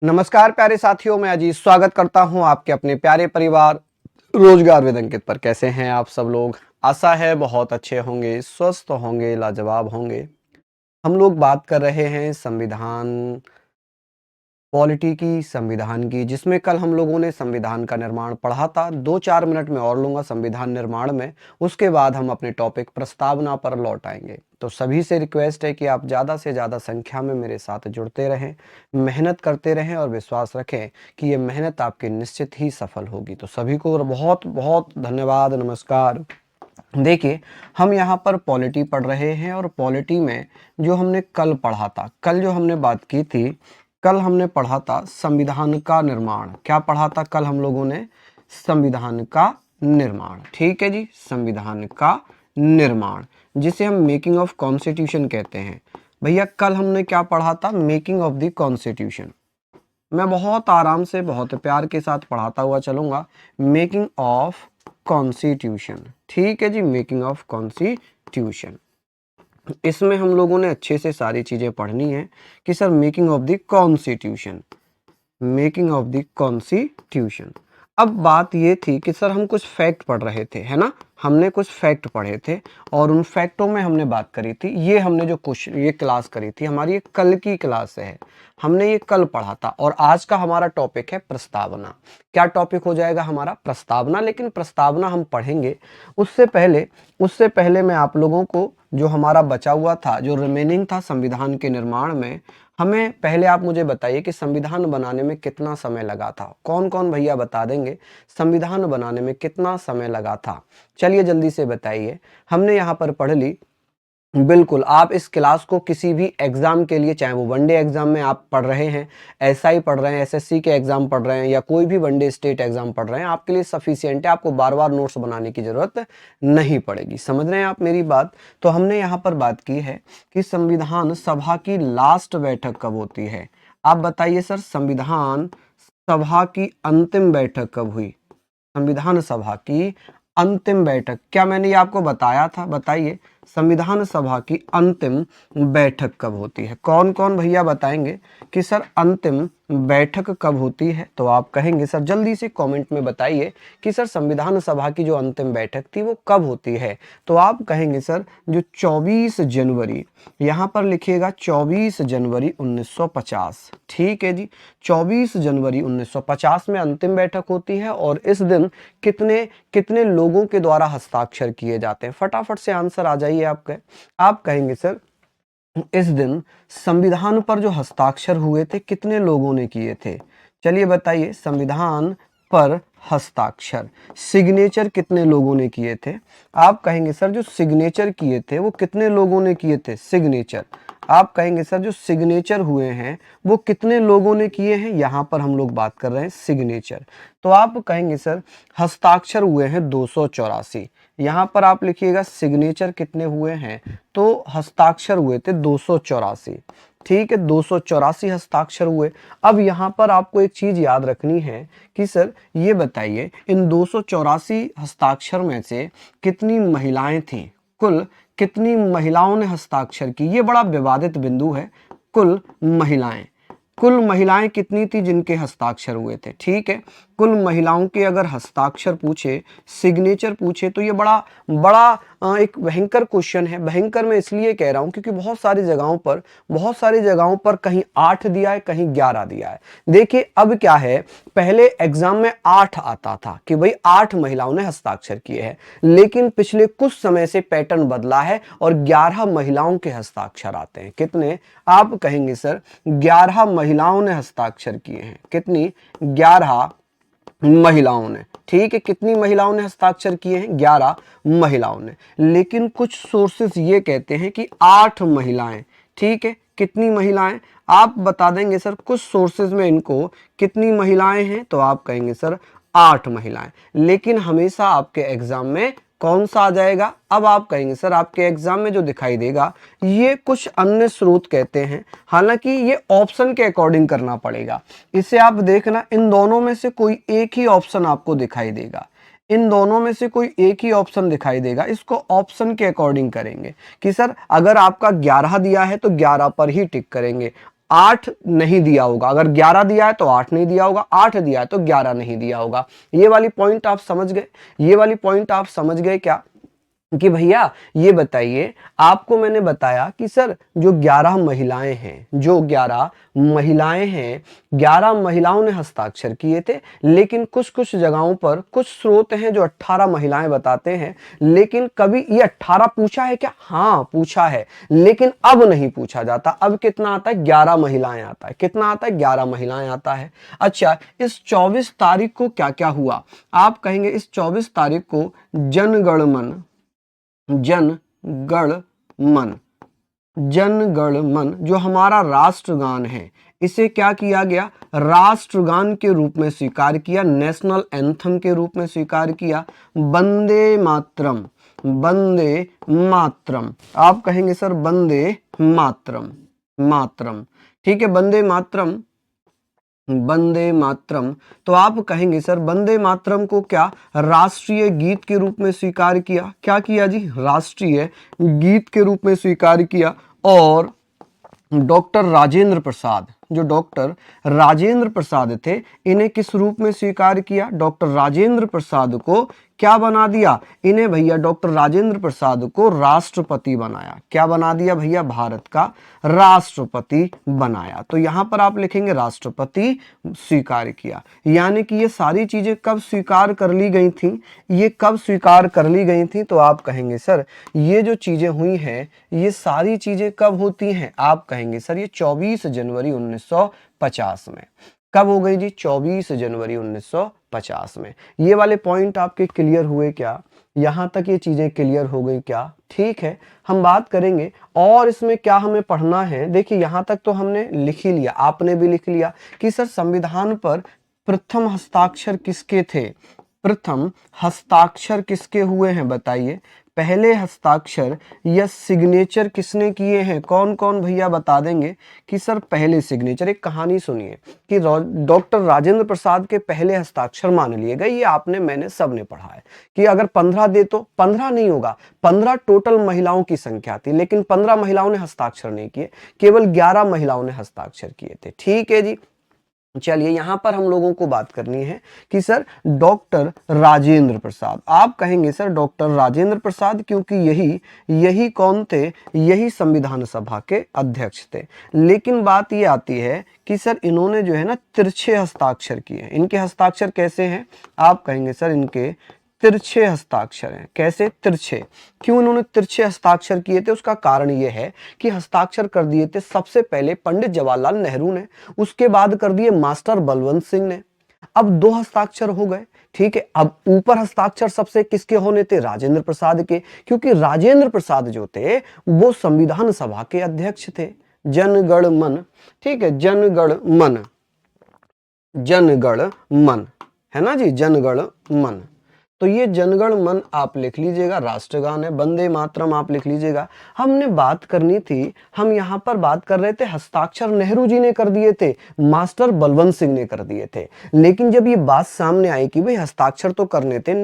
नमस्कार प्यारे साथियों, मैं अजीत स्वागत करता हूं आपके अपने प्यारे परिवार रोजगार विद अंकित पर। कैसे हैं आप सब लोग? आशा है बहुत अच्छे होंगे, स्वस्थ होंगे, लाजवाब होंगे। हम लोग बात कर रहे हैं संविधान पॉलिटी की, संविधान की, जिसमें कल हम लोगों ने संविधान का निर्माण पढ़ा था। 2-4 मिनट में और लूँगा संविधान निर्माण में, उसके बाद हम अपने टॉपिक प्रस्तावना पर लौट आएँगे। तो सभी से रिक्वेस्ट है कि आप ज़्यादा से ज़्यादा संख्या में मेरे साथ जुड़ते रहें, मेहनत करते रहें और विश्वास रखें कि ये मेहनत आपकी निश्चित ही सफल होगी। तो सभी को बहुत-बहुत धन्यवाद, नमस्कार। देखिए, हम यहाँ पर पॉलिटी पढ़ रहे हैं और पॉलिटी में जो हमने कल पढ़ा था, कल जो हमने बात की थी, कल हमने पढ़ा था संविधान का निर्माण। क्या पढ़ा था कल हम लोगों ने? संविधान का निर्माण। ठीक है जी, संविधान का निर्माण, जिसे हम मेकिंग ऑफ कॉन्स्टिट्यूशन कहते हैं। भैया कल हमने क्या पढ़ा था? Making of the constitution. मैं बहुत आराम से, बहुत प्यार के साथ पढ़ाता हुआ चलूंगा। Making of constitution. ठीक है जी, मेकिंग ऑफ कॉन्स्टिट्यूशन। इसमें हम लोगों ने अच्छे से सारी चीजें पढ़नी है कि sir making of the constitution, making of the constitution. अब बात ये थी कि सर हम कुछ फैक्ट पढ़ रहे थे, है ना? हमने कुछ फैक्ट पढ़े थे और उन फैक्टों में हमने बात करी थी। ये हमने जो ये क्लास करी थी, हमारी ये कल की क्लास है, हमने ये कल पढ़ा था। और आज का हमारा टॉपिक है प्रस्तावना। क्या टॉपिक हो जाएगा हमारा? प्रस्तावना। लेकिन प्रस्तावना हम पढ़ेंगे उससे पहले मैं आप लोगों को, जो हमारा बचा हुआ था, जो रिमेनिंग था संविधान के निर्माण में, हमें पहले आप मुझे बताइए कि संविधान बनाने में कितना समय लगा था। कौन कौन भैया बता देंगे संविधान बनाने में कितना समय लगा था? चलिए जल्दी से बताइए। हमने यहाँ पर पढ़ ली। बिल्कुल, आप इस क्लास को किसी भी एग्जाम के लिए, चाहे वो वनडे एग्जाम में आप पढ़ रहे हैं, एसआई पढ़ रहे हैं, एसएससी के एग्जाम पढ़ रहे हैं, या कोई भी वनडे स्टेट एग्जाम पढ़ रहे हैं, आपके लिए सफिशिएंट है। आपको बार बार नोट्स बनाने की जरूरत नहीं पड़ेगी। समझ रहे हैं आप मेरी बात? तो हमने यहाँ पर बात की है कि संविधान सभा की लास्ट बैठक कब होती है। आप बताइए सर, संविधान सभा की अंतिम बैठक कब हुई? संविधान सभा की अंतिम बैठक, क्या मैंने ये आपको बताया था? बताइए, संविधान सभा की अंतिम बैठक कब होती है? कौन कौन भैया बताएंगे कि सर अंतिम बैठक कब होती है? तो आप कहेंगे सर, जल्दी से कमेंट में बताइए कि सर संविधान सभा की जो अंतिम बैठक थी वो कब होती है? तो आप कहेंगे सर जो 24 जनवरी, यहाँ पर लिखिएगा 24 जनवरी 1950। ठीक है जी, 24 जनवरी 1950 में अंतिम बैठक होती है। और इस दिन कितने कितने लोगों के द्वारा हस्ताक्षर किए जाते हैं? फटाफट से आंसर आ जाइए आपके। आप कहेंगे सर इस दिन संविधान पर जो हस्ताक्षर हुए थे कितने लोगों ने किए थे? चलिए बताइए, संविधान पर हस्ताक्षर, सिग्नेचर कितने लोगों ने किए थे? आप कहेंगे सर जो सिग्नेचर किए थे वो कितने लोगों ने किए थे? सिग्नेचर। आप कहेंगे सर जो सिग्नेचर हुए हैं वो कितने लोगों ने किए हैं? यहां पर हम लोग बात कर रहे हैं सिग्नेचर। तो आप कहेंगे सर हस्ताक्षर हुए हैं 284। यहां पर आप लिखिएगा सिग्नेचर कितने हुए हैं, तो हस्ताक्षर हुए थे 284। ठीक है, 284 हस्ताक्षर हुए। अब यहां पर आपको एक चीज याद रखनी है कि सर ये बताइए, इन 284 हस्ताक्षर में से कितनी महिलाएं थीं? कुल कितनी महिलाओं ने हस्ताक्षर की? ये बड़ा विवादित बिंदु है। कुल महिलाएं, कुल महिलाएं कितनी थी जिनके हस्ताक्षर हुए थे? ठीक है, कुल महिलाओं के अगर हस्ताक्षर पूछे, सिग्नेचर पूछे, तो ये बड़ा बड़ा एक भयंकर क्वेश्चन है। भयंकर मैं इसलिए कह रहा हूं क्योंकि बहुत सारी जगहों पर कहीं 8 दिया है, कहीं 11 दिया है। देखिए अब क्या है, पहले एग्जाम में 8 आता था कि भाई 8 महिलाओं ने हस्ताक्षर किए हैं, लेकिन पिछले कुछ समय से पैटर्न बदला है और 11 महिलाओं के हस्ताक्षर आते हैं। कितने? आप कहेंगे सर 11 महिलाओं ने हस्ताक्षर किए हैं। कितनी? 11 महिलाओं ने। ठीक है, कितनी महिलाओं ने हस्ताक्षर किए हैं? 11 महिलाओं ने। लेकिन कुछ सोर्सेस ये कहते हैं कि 8 महिलाएं। ठीक है, कितनी महिलाएं? आप बता देंगे सर कुछ सोर्सेज में इनको कितनी महिलाएं हैं, तो आप कहेंगे सर 8 महिलाएं। लेकिन हमेशा आपके एग्जाम में कौन सा आ जाएगा? अब आप कहेंगे सर आपके एग्जाम में जो दिखाई देगा ये कुछ अन्य स्रोत कहते हैं। हालांकि ये ऑप्शन के अकॉर्डिंग करना पड़ेगा। इसे आप देखना, इन दोनों में से कोई एक ही ऑप्शन आपको दिखाई देगा। इन दोनों में से कोई एक ही ऑप्शन दिखाई देगा। इसको ऑप्शन के अकॉर्डिंग करेंगे कि सर अगर आपका 11 दिया है तो 11 पर ही टिक करेंगे, 8 नहीं दिया होगा, अगर 11 दिया है तो 8 नहीं दिया होगा, 8 दिया है तो 11 नहीं दिया होगा। ये वाली पॉइंट आप समझ गए, ये वाली पॉइंट आप समझ गए क्या कि भैया ये बताइए, आपको मैंने बताया कि सर जो 11 महिलाएं हैं, जो 11 महिलाएं हैं, 11 महिलाओं ने हस्ताक्षर किए थे, लेकिन कुछ कुछ जगहों पर कुछ स्रोत हैं जो 18 महिलाएं बताते हैं, लेकिन कभी ये 18 पूछा है क्या? हाँ पूछा है, लेकिन अब नहीं पूछा जाता। अब कितना आता है? 11 महिलाएं आता है। कितना आता है? 11 महिलाएं आता है। अच्छा, इस 24 तारीख को क्या क्या हुआ? आप कहेंगे इस 24 तारीख को जन गण मन, जन गण मन जो हमारा राष्ट्रगान है, इसे क्या किया गया? राष्ट्रगान के रूप में स्वीकार किया, नेशनल एंथम के रूप में स्वीकार किया। वंदे मातरम, वंदे मातरम, आप कहेंगे सर वंदे मातरम, मातरम, ठीक है, वंदे मातरम, वंदे मातरम। तो आप कहेंगे सर वंदे मातरम को क्या राष्ट्रीय गीत के रूप में स्वीकार किया? क्या किया जी? राष्ट्रीय गीत के रूप में स्वीकार किया। और डॉक्टर राजेंद्र प्रसाद, जो डॉक्टर राजेंद्र प्रसाद थे, इन्हें किस रूप में स्वीकार किया? डॉक्टर राजेंद्र प्रसाद को क्या बना दिया? इन्हें भैया डॉक्टर राजेंद्र प्रसाद को राष्ट्रपति बनाया। क्या बना दिया भैया? भारत का राष्ट्रपति बनाया। तो यहां पर आप लिखेंगे राष्ट्रपति स्वीकार किया। यानी कि ये सारी चीजें कब स्वीकार कर ली गई थी? ये कब स्वीकार कर ली गई थी? तो आप कहेंगे सर ये जो चीजें हुई हैं, ये सारी चीजें कब होती हैं? आप कहेंगे सर ये 24 जनवरी 1950 में। कब हो गई जी? 24 जनवरी 1950 में। ये वाले पॉइंट आपके क्लियर हुए क्या? यहां तक ये चीजें क्लियर हो गई क्या? ठीक है, हम बात करेंगे और इसमें क्या हमें पढ़ना है। देखिए यहां तक तो हमने लिख ही लिया, आपने भी लिख लिया कि सर संविधान पर प्रथम हस्ताक्षर किसके थे? प्रथम हस्ताक्षर किसके हुए हैं बताइए? पहले हस्ताक्षर या सिग्नेचर किसने किए हैं? कौन कौन भैया बता देंगे कि सर पहले सिग्नेचर? एक कहानी सुनिए कि डॉक्टर राजेंद्र प्रसाद के पहले हस्ताक्षर मान लिए गए। ये आपने मैंने सबने पढ़ा है कि अगर 15 दे तो 15 नहीं होगा, 15 टोटल महिलाओं की संख्या थी, लेकिन 15 महिलाओं ने हस्ताक्षर नहीं किए, केवल 11 महिलाओं ने हस्ताक्षर किए थे। ठीक है जी, चलिए यहां पर हम लोगों को बात करनी है कि सर डॉक्टर राजेंद्र प्रसाद, आप कहेंगे सर डॉक्टर राजेंद्र प्रसाद, क्योंकि यही कौन थे? यही संविधान सभा के अध्यक्ष थे। लेकिन बात ये आती है कि सर इन्होंने जो है ना तिरछे हस्ताक्षर किए। इनके हस्ताक्षर कैसे हैं? आप कहेंगे सर इनके तिरछे हस्ताक्षर हैं। कैसे तिरछे? क्यों इन्होंने तिरछे हस्ताक्षर किए थे? उसका कारण यह है कि हस्ताक्षर कर दिए थे सबसे पहले पंडित जवाहरलाल नेहरू ने, उसके बाद कर दिए मास्टर बलवंत सिंह ने। अब 2 हस्ताक्षर हो गए, ठीक है। अब ऊपर हस्ताक्षर सबसे किसके होने थे? राजेंद्र प्रसाद के, क्योंकि राजेंद्र प्रसाद जो थे वो संविधान सभा के अध्यक्ष थे। जनगण मन, ठीक है, जनगण मन, जनगण मन है ना जी, जनगण मन। तो ये जनगण मन आप लिख लीजिएगा, राष्ट्रगान है। वंदे मातरम आप लिख लीजिएगा। हमने बात करनी थी, हम यहाँ पर बात कर रहे थे हस्ताक्षर नेहरू जी ने कर दिए थे, मास्टर बलवंत सिंह ने कर दिए थे। लेकिन जब ये बात सामने आई कि भाई हस्ताक्षर तो करने थे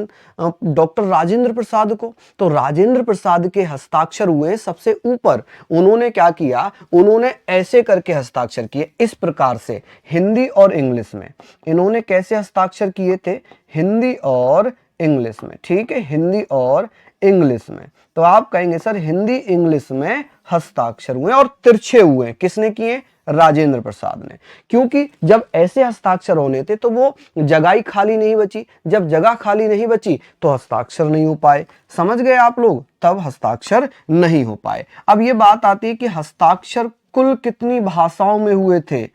डॉक्टर राजेंद्र प्रसाद को, तो राजेंद्र प्रसाद के हस्ताक्षर हुए सबसे ऊपर। उन्होंने क्या किया? उन्होंने ऐसे करके हस्ताक्षर किए, इस प्रकार से, हिंदी और इंग्लिश में। इन्होंने कैसे हस्ताक्षर किए थे? हिंदी और इंग्लिश में, ठीक है, हिंदी और इंग्लिश में। तो आप कहेंगे सर हिंदी इंग्लिश में हस्ताक्षर हुए और तिरछे हुए। किसने किए? राजेंद्र प्रसाद ने। क्योंकि जब ऐसे हस्ताक्षर होने थे तो वो जगह ही खाली नहीं बची, जब जगह खाली नहीं बची तो हस्ताक्षर नहीं हो पाए। समझ गए आप लोग? तब हस्ताक्षर नहीं हो पाए। अब ये बात आती है कि हस्ताक्षर कुल कितनी भाषाओं में हुए थे?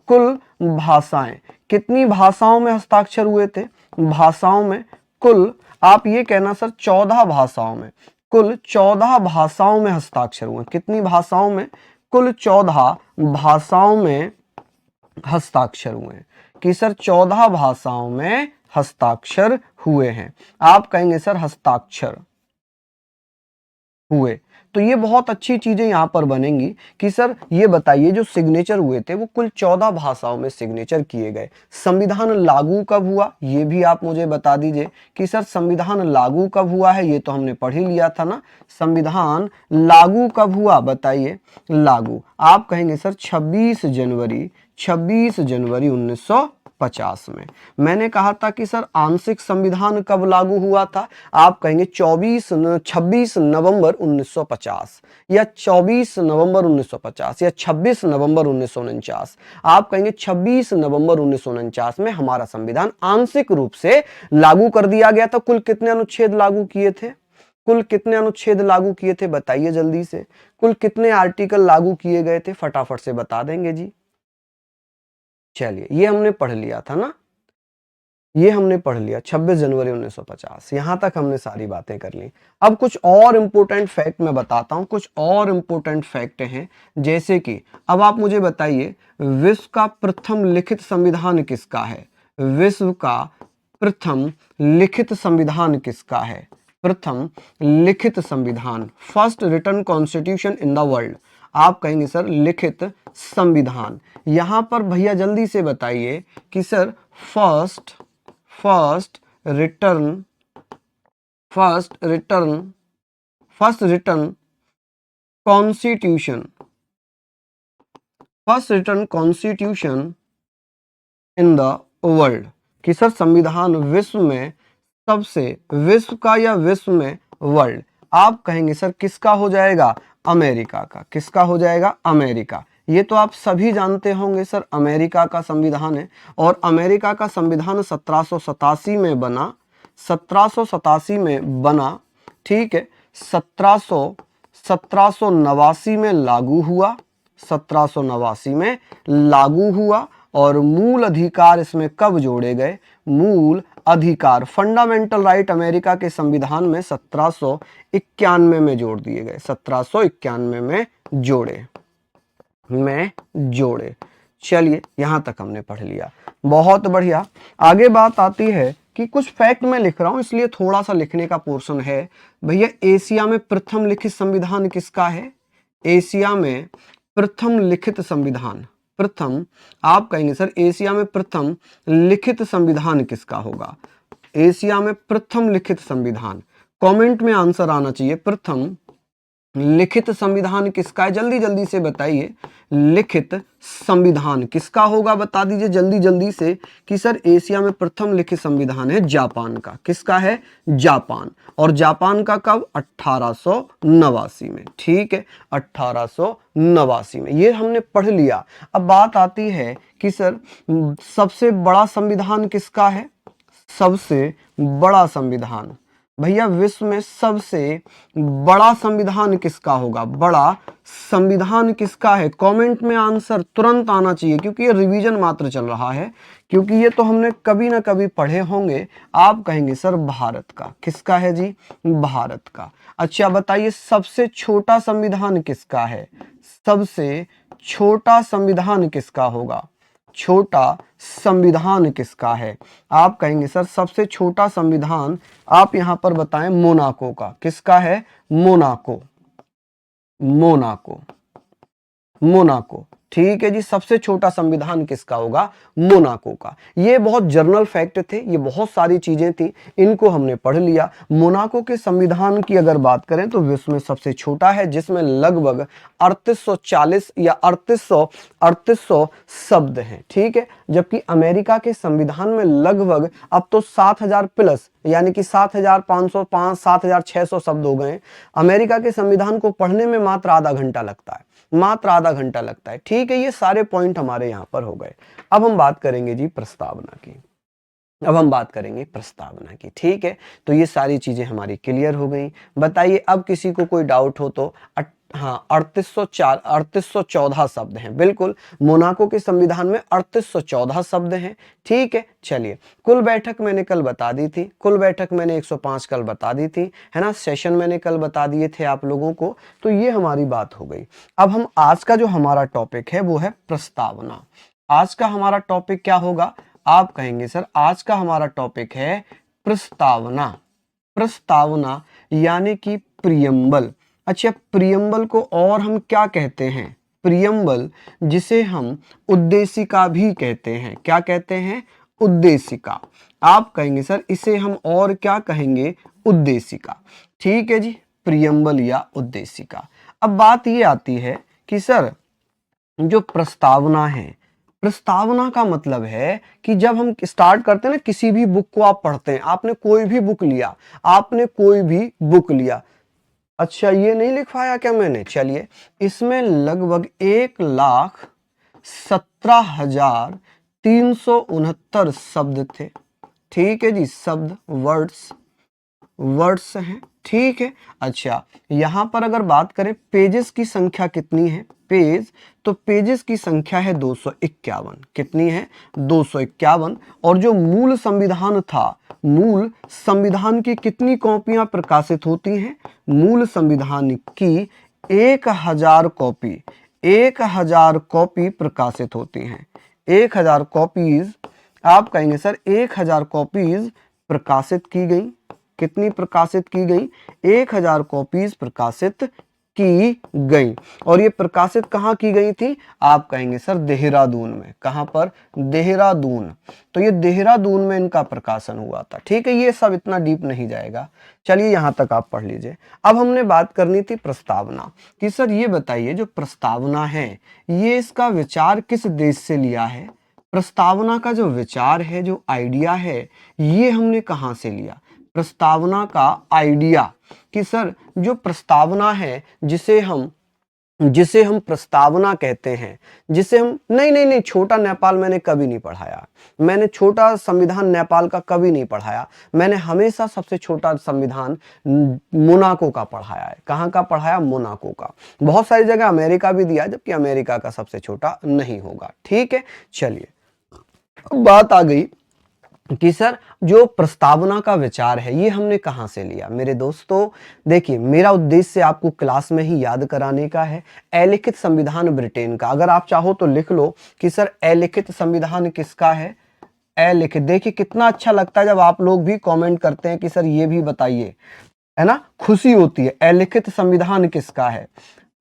कुल भाषाएं, कितनी भाषाओं में हस्ताक्षर हुए थे? भाषाओं में कुल, आप ये कहना सर 14 भाषाओं में, कुल 14 भाषाओं में हस्ताक्षर हुए। कितनी भाषाओं में? कुल 14 भाषाओं में हस्ताक्षर हुए कि सर 14 भाषाओं में हस्ताक्षर हुए हैं। आप कहेंगे सर हस्ताक्षर हुए। तो ये बहुत अच्छी चीजें यहाँ पर बनेंगी कि सर ये बताइए जो सिग्नेचर हुए थे वो कुल 14 भाषाओं में सिग्नेचर किए गए। संविधान लागू कब हुआ ये भी आप मुझे बता दीजिए कि सर संविधान लागू कब हुआ है, ये तो हमने पढ़ ही लिया था ना। संविधान लागू कब हुआ बताइए। लागू आप कहेंगे सर 26 जनवरी 1950 में। मैंने कहा था कि सर आंशिक संविधान कब लागू हुआ था, आप कहेंगे 26 नवंबर 1950 या 24 नवंबर 1950 या 26 नवंबर 1949। आप कहेंगे 26 नवंबर 1949 में हमारा संविधान आंशिक रूप से लागू कर दिया गया था। कुल कितने अनुच्छेद लागू किए थे, कुल कितने अनुच्छेद लागू किए थे बताइए जल्दी से। कुल कितने आर्टिकल लागू किए गए थे फटाफट से बता देंगे जी। चलिए ये हमने पढ़ लिया था ना, ये हमने पढ़ लिया 26 जनवरी 1950। यहां तक हमने सारी बातें कर ली। अब कुछ और इंपॉर्टेंट फैक्ट मैं बताता हूं, कुछ और इंपॉर्टेंट फैक्ट हैं। जैसे कि अब आप मुझे बताइए विश्व का प्रथम लिखित संविधान किसका है। विश्व का प्रथम लिखित संविधान किसका है। प्रथम लिखित संविधान, first written constitution in the world. आप कहेंगे सर लिखित संविधान। यहां पर भैया जल्दी से बताइए कि sir first return constitution in the world कि सर संविधान विश्व में सबसे, विश्व का या विश्व में वर्ल्ड, आप कहेंगे सर किसका हो जाएगा, अमेरिका का। किसका हो जाएगा, अमेरिका। ये तो आप सभी जानते होंगे सर अमेरिका का संविधान है। और अमेरिका का संविधान 1787 में बना, 1787 में बना, ठीक है। 1789 में लागू हुआ, 1789 में लागू हुआ। और मूल अधिकार इसमें कब जोड़े गए, मूल अधिकार फंडामेंटल राइट अमेरिका के संविधान में 1791 में जोड़ दिए गए, 1791 में जोड़े। चलिए यहां तक हमने पढ़ लिया, बहुत बढ़िया। आगे बात आती है कि कुछ फैक्ट मैं लिख रहा हूं इसलिए थोड़ा सा लिखने का पोर्शन है। भैया एशिया में प्रथम लिखित संविधान किसका है। एशिया में प्रथम लिखित संविधान, प्रथम आप कहेंगे सर एशिया में प्रथम लिखित संविधान किसका होगा। एशिया में प्रथम लिखित संविधान, कमेंट में आंसर आना चाहिए। प्रथम लिखित संविधान किसका है, जल्दी जल्दी से बताइए। लिखित संविधान किसका होगा बता दीजिए जल्दी जल्दी से कि सर एशिया में प्रथम लिखित संविधान है जापान का। किसका है, जापान। और जापान का कब, 1889 में, ठीक है, 1889 में। ये हमने पढ़ लिया। अब बात आती है कि सर सबसे बड़ा संविधान किसका है। सबसे बड़ा संविधान, भैया विश्व में सबसे बड़ा संविधान किसका होगा, बड़ा संविधान किसका है। कमेंट में आंसर तुरंत आना चाहिए क्योंकि ये रिवीजन मात्र चल रहा है, क्योंकि ये तो हमने कभी ना कभी पढ़े होंगे। आप कहेंगे सर भारत का। किसका है जी, भारत का। अच्छा बताइए सबसे छोटा संविधान किसका है। सबसे छोटा संविधान किसका होगा, छोटा संविधान किसका है। आप कहेंगे सर सबसे छोटा संविधान आप यहां पर बताएं मोनाको का। किसका है, मोनाको, मोनाको, ठीक है जी। सबसे छोटा संविधान किसका होगा, मोनाको का। ये बहुत जर्नल फैक्ट थे, ये बहुत सारी चीजें थी, इनको हमने पढ़ लिया। मोनाको के संविधान की अगर बात करें तो विश्व में सबसे छोटा है, जिसमें लगभग 3840 या 3800 शब्द हैं, ठीक है। जबकि अमेरिका के संविधान में लगभग अब तो 7000 प्लस यानी कि 7505 7600 शब्द हो गए। अमेरिका के संविधान को पढ़ने में मात्र आधा घंटा लगता है, मात्र आधा घंटा लगता है, ठीक है। ये सारे पॉइंट हमारे यहाँ पर हो गए। अब हम बात करेंगे जी प्रस्तावना की, अब हम बात करेंगे प्रस्तावना की, ठीक है। तो ये सारी चीजें हमारी क्लियर हो गई। बताइए अब किसी को कोई डाउट हो तो। हाँ 3814 शब्द हैं, बिल्कुल। मोनाको के संविधान में 3814 शब्द हैं, ठीक है। चलिए कुल बैठक मैंने कल बता दी थी, कुल बैठक मैंने 105 कल बता दी थी, है ना। सेशन मैंने कल बता दिए थे आप लोगों को। तो ये हमारी बात हो गई। अब हम आज का जो हमारा टॉपिक है वो है प्रस्तावना। आज का हमारा टॉपिक क्या होगा, आप कहेंगे सर आज का हमारा टॉपिक है प्रस्तावना। प्रस्तावना यानी कि प्रियम्बल। अच्छा, प्रियम्बल को और हम क्या कहते हैं? प्रियम्बल, जिसे हम उद्देशिका भी कहते हैं। क्या कहते हैं? उद्देशिका। आप कहेंगे सर इसे हम और क्या कहेंगे? उद्देशिका। ठीक है जी, प्रियम्बल या उद्देशिका। अब बात ये आती है कि सर जो प्रस्तावना है, प्रस्तावना का मतलब है कि जब हम स्टार्ट करते हैं ना, किसी भी बुक को आप पढ़ते हैं, आपने कोई भी बुक लिया, आपने कोई भी बुक लिया। अच्छा, ये नहीं लिखवाया क्या मैंने? चलिए, इसमें लगभग 1,17,369 शब्द थे। ठीक है जी, शब्द, वर्ड्स हैं। ठीक है। अच्छा, यहां पर अगर बात करें पेजेस की संख्या कितनी है, पेज, तो पेजेस की संख्या है 251। कितनी है? 251। और जो मूल संविधान था, मूल संविधान की कितनी कॉपियां प्रकाशित होती हैं? मूल संविधान की 1,000 कॉपी, 1,000 कॉपी प्रकाशित होती हैं। 1,000 कॉपीज, आप कहेंगे सर 1,000 कॉपीज प्रकाशित की गई। कितनी प्रकाशित की गई? 1,000 कॉपीज प्रकाशित की गई। और ये प्रकाशित कहाँ की गई थी? आप कहेंगे सर देहरादून में। कहाँ पर? देहरादून। तो ये देहरादून में इनका प्रकाशन हुआ था। ठीक है, ये सब इतना डीप नहीं जाएगा। चलिए, यहां तक आप पढ़ लीजिए। अब हमने बात करनी थी प्रस्तावना कि सर ये बताइए जो प्रस्तावना है, ये इसका विचार किस देश से लिया है? प्रस्तावना का जो विचार है, जो आइडिया है, ये हमने कहां से लिया? प्रस्तावना का आइडिया कि सर जो प्रस्तावना है, जिसे हम प्रस्तावना कहते हैं, जिसे हम नहीं, छोटा नेपाल मैंने कभी नहीं पढ़ाया। मैंने छोटा संविधान नेपाल का कभी नहीं पढ़ाया। मैंने हमेशा सबसे छोटा संविधान मोनाको का पढ़ाया है। कहाँ का पढ़ाया? मोनाको का। बहुत सारी जगह अमेरिका भी दिया, जबकि अमेरिका का सबसे छोटा नहीं होगा। ठीक है, चलिए, बात आ गई कि सर जो प्रस्तावना का विचार है, ये हमने कहां से लिया? मेरे दोस्तों देखिए, मेरा उद्देश्य आपको क्लास में ही याद कराने का है। अलिखित संविधान ब्रिटेन का, अगर आप चाहो तो लिख लो कि सर अलिखित संविधान किसका है? अलिखित। देखिए कितना अच्छा लगता है जब आप लोग भी कमेंट करते हैं कि सर ये भी बताइए, है ना, खुशी होती है। अलिखित संविधान किसका है?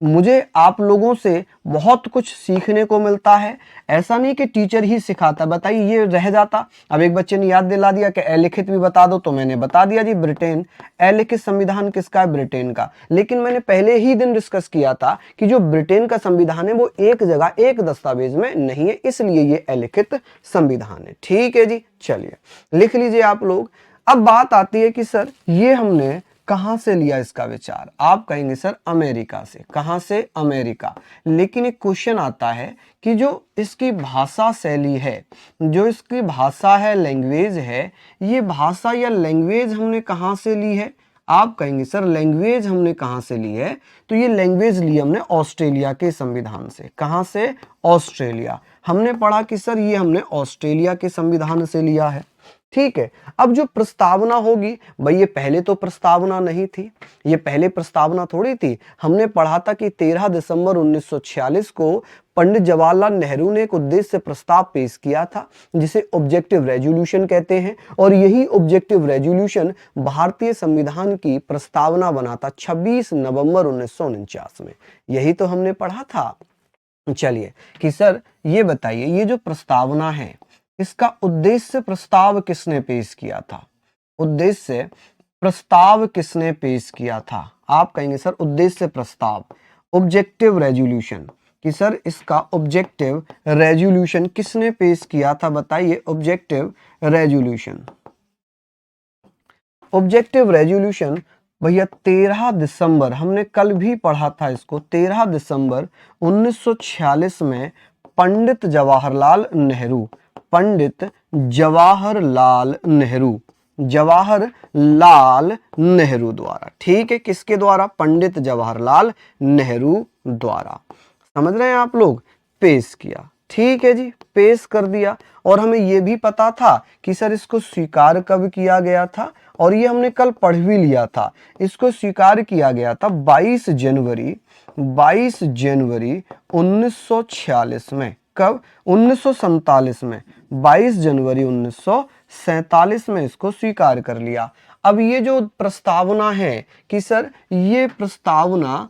मुझे आप लोगों से बहुत कुछ सीखने को मिलता है। ऐसा नहीं कि टीचर ही सिखाता। बताइए, ये रह जाता। अब एक बच्चे ने याद दिला दिया कि अलिखित भी बता दो, तो मैंने बता दिया जी ब्रिटेन। अलिखित संविधान किसका है? ब्रिटेन का। लेकिन मैंने पहले ही दिन डिस्कस किया था कि जो ब्रिटेन का संविधान है वो एक जगह एक दस्तावेज में नहीं है, इसलिए ये अलिखित संविधान है। ठीक है जी, चलिए लिख लीजिए आप लोग। अब बात आती है कि सर ये हमने कहां से लिया इसका विचार? आप कहेंगे सर अमेरिका से। कहां से? अमेरिका। लेकिन एक क्वेश्चन आता है कि जो इसकी भाषा शैली है, जो इसकी भाषा है, लैंग्वेज है, ये भाषा या लैंग्वेज हमने कहां से ली है? आप कहेंगे सर लैंग्वेज हमने कहां से ली है? तो ये लैंग्वेज ली हमने ऑस्ट्रेलिया के संविधान से। कहां से? ऑस्ट्रेलिया। हमने पढ़ा कि सर ये हमने ऑस्ट्रेलिया के संविधान से लिया है। ठीक है। अब जो प्रस्तावना होगी, भाई ये पहले तो प्रस्तावना नहीं थी, ये पहले प्रस्तावना थोड़ी थी। हमने पढ़ा था कि 13 दिसंबर 1946 को पंडित जवाहरलाल नेहरू ने एक उद्देश्य प्रस्ताव पेश किया था, जिसे ऑब्जेक्टिव रेजोल्यूशन कहते हैं। और यही ऑब्जेक्टिव रेजोल्यूशन भारतीय संविधान की प्रस्तावना बना था 26 नवंबर 1949 में। यही तो हमने पढ़ा था। चलिए कि सर ये बताइए, ये जो प्रस्तावना है, इसका उद्देश्य प्रस्ताव किसने पेश किया था? उद्देश्य प्रस्ताव किसने पेश किया था? आप कहेंगे सर उद्देश्य प्रस्ताव, ऑब्जेक्टिव रेजोल्यूशन, कि सर इसका ऑब्जेक्टिव रेजोल्यूशन किसने पेश किया था? बताइए, ऑब्जेक्टिव रेजोल्यूशन। ऑब्जेक्टिव रेजोल्यूशन भैया 13 दिसंबर, हमने कल भी पढ़ा था इसको, 13 दिसंबर 1946 में पंडित जवाहरलाल नेहरू, पंडित जवाहरलाल नेहरू, जवाहरलाल नेहरू द्वारा। ठीक है, किसके द्वारा? पंडित जवाहरलाल नेहरू द्वारा। समझ रहे हैं आप लोग? पेश किया। ठीक है जी, पेश कर दिया। और हमें यह भी पता था कि सर इसको स्वीकार कब किया गया था, और ये हमने कल पढ़ भी लिया था। इसको स्वीकार किया गया था 22 जनवरी 1946 में। कब? 1947 में, 22 जनवरी 1947 में इसको स्वीकार कर लिया। अब ये जो प्रस्तावना है कि सर ये प्रस्तावना,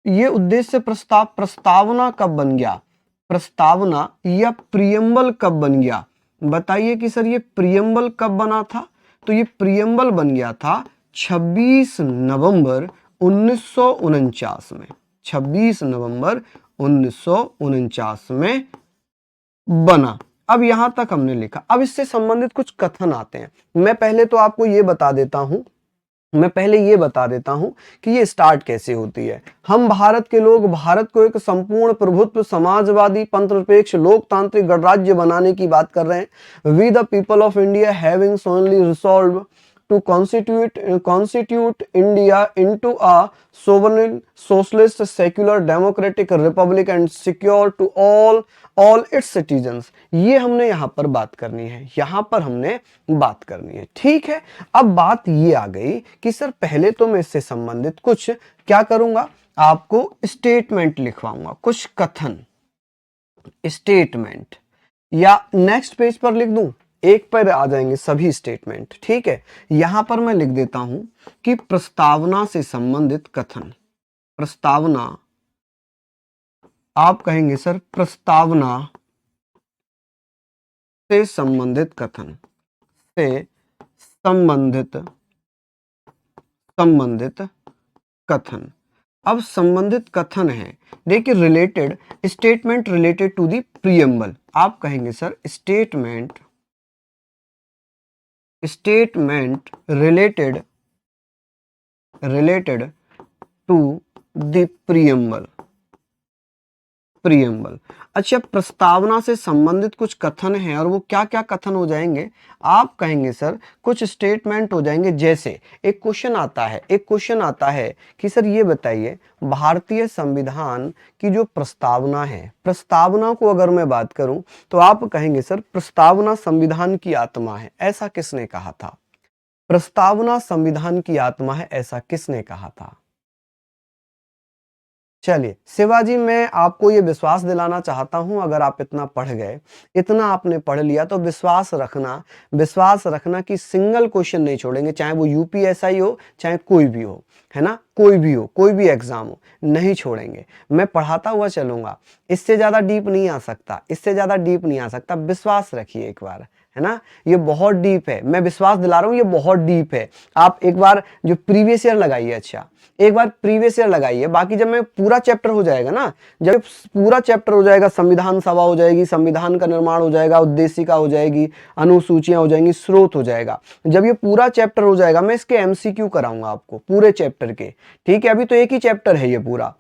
ये उद्देश्य प्रस्ताव, प्रस्तावना कब बन गया? प्रस्तावना या प्रियम्बल कब बन गया? बताइए कि सर ये प्रियम्बल कब बना था? तो ये प्रियम्बल बन गया था 26 नवंबर 1949 में। 26 नवंबर 1949 में बना। अब यहां तक हमने लिखा। अब इससे संबंधित कुछ कथन आते हैं। मैं पहले तो आपको ये बता देता हूं, कि ये स्टार्ट कैसे होती है। हम भारत के लोग भारत को एक संपूर्ण प्रभुत्व, समाजवादी, पंथनिरपेक्ष, लोकतांत्रिक गणराज्य बनाने की बात कर रहे हैं। We the people of India having solemnly resolve to constitute India into a sovereign, socialist, secular, democratic republic and secure to all its citizens। ये हमने यहाँ पर बात करनी है, ठीक है। अब बात ये आ गई कि सर पहले तो मैं इससे संबंधित कुछ क्या करूंगा, आपको स्टेटमेंट लिखवाऊंगा, कुछ कथन, स्टेटमेंट, या नेक्स्ट पेज पर लिख दूं, एक पर आ जाएंगे सभी स्टेटमेंट, ठीक है। यहां पर मैं लिख देता हूं कि प्रस्तावना से संबंधित कथन। प्रस्तावना, आप कहेंगे सर प्रस्तावना से संबंधित कथन, से संबंधित कथन। अब संबंधित कथन है, देखिए related, statement related to the preamble. आप कहेंगे sir statement related to the preamble। अच्छा, प्रस्तावना से संबंधित कुछ कथन हैं और वो क्या क्या कथन हो जाएंगे? आप कहेंगे सर कुछ स्टेटमेंट हो जाएंगे। जैसे एक क्वेश्चन आता है कि सर ये बताइए, भारतीय संविधान की जो प्रस्तावना है, प्रस्तावना को अगर मैं बात करूं तो आप कहेंगे सर प्रस्तावना संविधान की आत्मा है। ऐसा किसने कहा था? प्रस्तावना संविधान की आत्मा है, ऐसा किसने कहा था? चलिए शिवाजी, मैं आपको ये विश्वास दिलाना चाहता हूं, अगर आप इतना पढ़ गए, इतना आपने पढ़ लिया, तो विश्वास रखना कि सिंगल क्वेश्चन नहीं छोड़ेंगे, चाहे वो यूपीएसआई हो, चाहे कोई भी हो, है ना, कोई भी एग्जाम हो, नहीं छोड़ेंगे। मैं पढ़ाता हुआ चलूंगा, इससे ज्यादा डीप नहीं आ सकता, विश्वास रखिए एक बार, है ना। ये बहुत डीप है, मैं विश्वास दिला रहा हूं, ये बहुत डीप है। आप एक बार जो प्रीवियस ईयर लगाइए, अच्छा एक बार प्रीवियस ईयर लगाइए, बाकी जब मैं पूरा चैप्टर हो जाएगा ना, जब पूरा चैप्टर हो जाएगा, संविधान सभा हो जाएगी, संविधान का निर्माण हो जाएगा, उद्देशिका हो जाएगी, अनुसूचियां हो जाएंगी, स्रोत हो जाएगा, जब ये पूरा चैप्टर हो जाएगा, मैं इसके एमसीक्यू कराऊंगा आपको पूरे चैप्टर के, ठीक है। अभी तो एक ही चैप्टर है ये पूरा,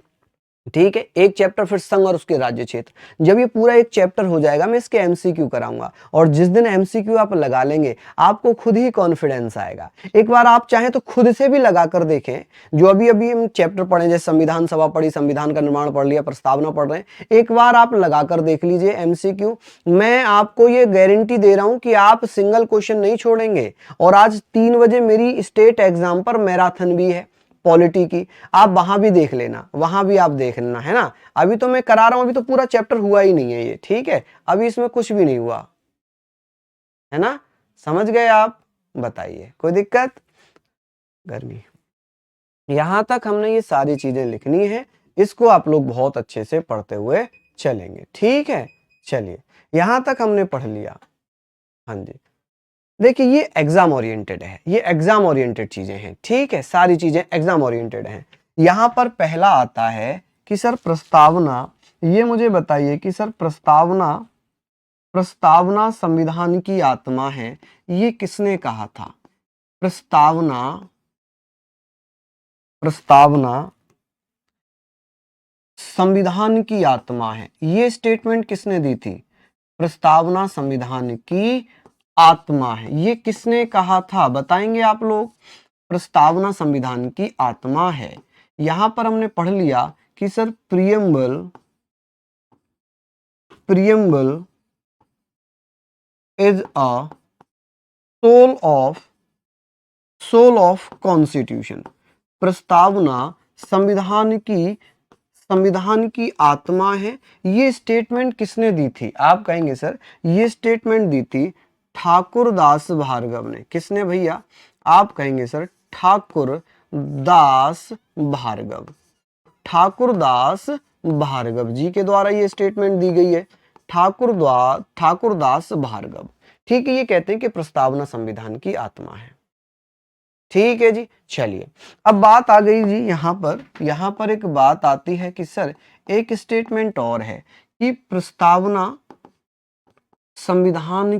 ठीक है, एक चैप्टर फिर संघ और उसके राज्य क्षेत्र। जब ये पूरा एक चैप्टर हो जाएगा, मैं इसके एमसीक्यू कराऊंगा, और जिस दिन एमसीक्यू आप लगा लेंगे, आपको खुद ही कॉन्फिडेंस आएगा। एक बार आप चाहें तो खुद से भी लगा कर देखें, जो अभी हम चैप्टर पढ़े, जैसे संविधान सभा पढ़ी, संविधान का निर्माण पढ़ लिया, प्रस्तावना पढ़ रहे हैं, एक बार आप लगा कर देख लीजिए एमसीक्यू। मैं आपको ये गारंटी दे रहा हूं कि आप सिंगल क्वेश्चन नहीं छोड़ेंगे। और आज 3 बजे मेरी स्टेट एग्जाम पर मैराथन भी है पॉलिटी की, आप वहां भी देख लेना, है ना। अभी तो मैं करा रहा हूं, अभी तो पूरा चैप्टर हुआ ही नहीं है ये, ठीक है, अभी इसमें कुछ भी नहीं हुआ, है ना। समझ गए आप? बताइए, कोई दिक्कत? गर्मी, यहां तक हमने ये सारी चीजें लिखनी है, इसको आप लोग बहुत अच्छे से पढ़ते हुए चलेंगे, ठीक है। चलिए, यहां तक हमने पढ़ लिया। हाँ जी, देखिए ये एग्जाम ओरिएंटेड है, ये एग्जाम ओरिएंटेड चीजें हैं, ठीक है, सारी चीजें एग्जाम ओरिएंटेड हैं। यहां पर पहला आता है कि सर प्रस्तावना, ये मुझे बताइए कि सर प्रस्तावना संविधान की आत्मा है, ये किसने कहा था? प्रस्तावना संविधान की आत्मा है, ये स्टेटमेंट किसने दी थी? प्रस्तावना संविधान की आत्मा है, ये किसने कहा था? बताएंगे आप लोग। प्रस्तावना संविधान की आत्मा है। यहां पर हमने पढ़ लिया कि sir preamble is a soul of constitution. प्रस्तावना संविधान की संविधान की आत्मा है, ये स्टेटमेंट किसने दी थी? आप कहेंगे सर ये स्टेटमेंट दी थी ठाकुर दास भार्गव ने। किसने भैया? आप कहेंगे सर ठाकुर दास भार्गव। ठाकुर दास भार्गव जी के द्वारा ये स्टेटमेंट दी गई है, ठाकुर दास भार्गव। ठीक है, ये कहते हैं कि प्रस्तावना संविधान की आत्मा है। ठीक है जी, चलिए अब बात आ गई जी यहाँ पर एक बात आती है कि सर एक स्टेटमेंट और है कि प्रस्तावना संविधान